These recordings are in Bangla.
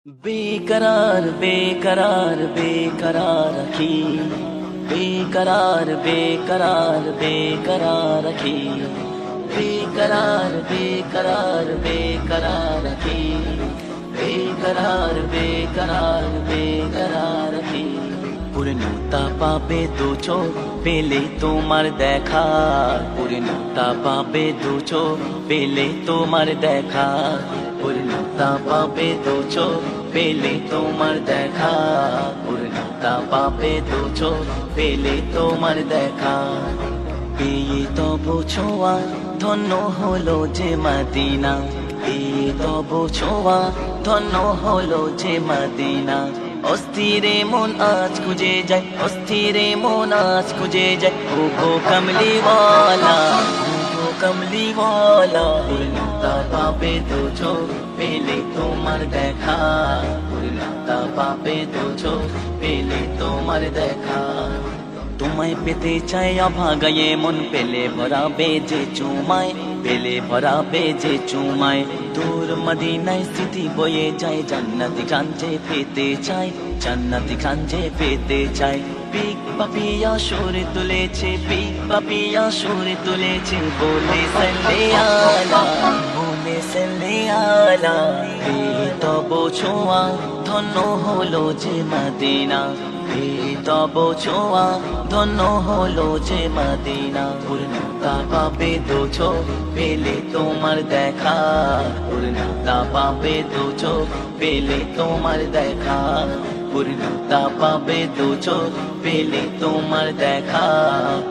बेकरार बेकरार बेकरार रखी बेकरार बेकरार बेकरार रखी बेकरार बेकरार बेकरार रखी बेकरार बेकरार बेकरार रखी পূর্ণতা পাবে দু চোখ পেলে তোমার দেখা পূর্ণতা পাবে দু চোখ পেলে তোমার দেখা পূর্ণতা পাবে দু চোখ পেলে তোমার দেখা পূর্ণতা পাবে দু চোখ পেলে তোমার দেখা পেয়ে তবু ছোঁয়া ধন্য হলো যে মদিনা পেয়ে তবু ছোঁয়া ধন্য হলো যে মদিনা অস্থিরে মন আজ খুঁজে যায় অস্থিরে মন আজ খুঁজে যায় ও কমলিওয়ালা ও কমলিওয়ালা পূর্ণতা পাবে দু চোখ পেলে তোমার দেখা পূর্ণতা পাবে দু চোখ পেলে তোমার দেখা তোমায় পেতে চাই অভাগায়ে মন পেলে ভরাবে যে চুমায় পেলে ভরাবে যে চুমায় দূর মদিনায় স্মৃতি বয়ে যায় জান্নাতি কাঞ্জে পেতে চাই জান্নাতি কাঞ্জে পেতে চাই পিক পাপিয়া সুরে তুলেছে পিক পাপিয়া সুরে তুলেছে বলে সাল্লে আলা বলে সাল্লে আলা তবু ছোঁয়া ধন্য হলো যে মদিনা তব ছোঁয়া ধন্য হলো যে মদিনা পূর্ণতা পাবে দু চোখ পেলে তোমার দেখা পূর্ণতা পাবে দু চোখ পেলে তোমার দেখা পূর্ণতা পাবে দু চোখ পেলে তোমার দেখা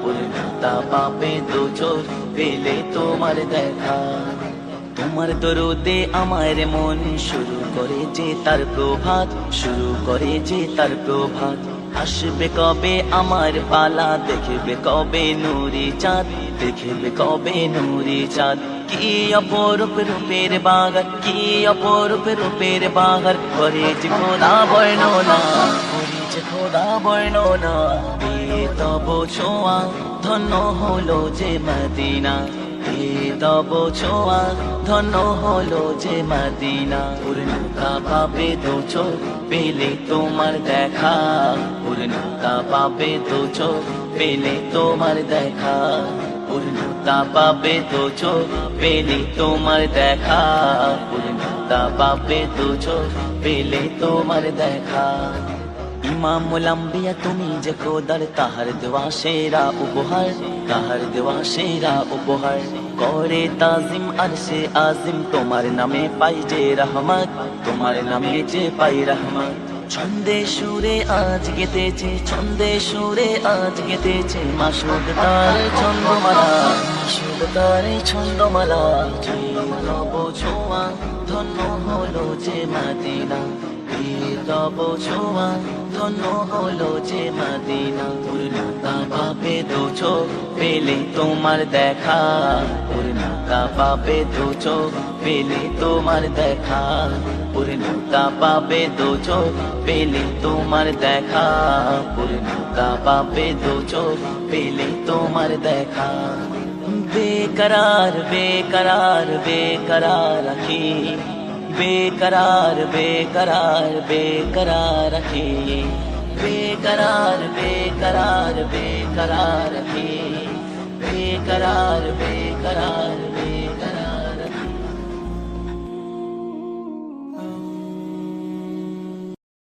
পূর্ণতা পাবে দু চোখ পেলে তোমার দেখা তোমার দরুদে আমার মন শুরু করে যে তার প্রভাত শুরু করে যে তার প্রভাত আসবে কবে আমার পালা দেখবে কবে নুরি চাঁদ দেখবে কবে নুরি চাঁদ কি অপরূপ রূপের বাগান কি অপরূপ রূপের বাগান করে যে খোদা বর্ণনা করে যে খোদা বর্ণনা তব ছোঁয়া ধন্য হলো যে মদিনা তব ছোঁয়া ধন্য হলো যে মদিনা পূর্ণতা পাবে দু চোখ পেলে তোমার দেখা পূর্ণতা পাবে দু চোখ পেলে তোমার দেখা পূর্ণতা পাবে দু চোখ পেলে তোমার দেখা পূর্ণতা পাবে দু চোখ পেলে তোমার দেখা ইমামুল আম্বিয়া তুমি যে খোদার তাহার দেওয়া সেরা উপহার তাহার দেওয়া সেরা উপহার করে তাজিম আরশে আজিম তোমার নামে পাই যে রহমত তোমার নামে যে পাই রহমত ছন্দে সুরে আজ গেতেছে ছন্দে সুরে আজ গেতেছে মাসুদ তার ছন্দমালা মাসুদ তার ছন্দমালা তব ছোঁয়া ধন্য হলো যে মদিনা তব ছোঁয়া ধন্য হলো যে মদিনা পূর্ণতা পাবে দু চোখ পেলে তোমার দেখা পূর্ণতা পাবে দু চোখ পেলে তোমার দেখা পূর্ণতা পাবে দু চোখ পেলে তোমার দেখা পূর্ণতা পাবে দু চোখ পেলে তোমার দেখা বেকরার বেকরার বেকরার রাখি बेकरार बेकरार बेकरार रखी बेकरार बेकरार बेकरार रखी बेकरार बेकरार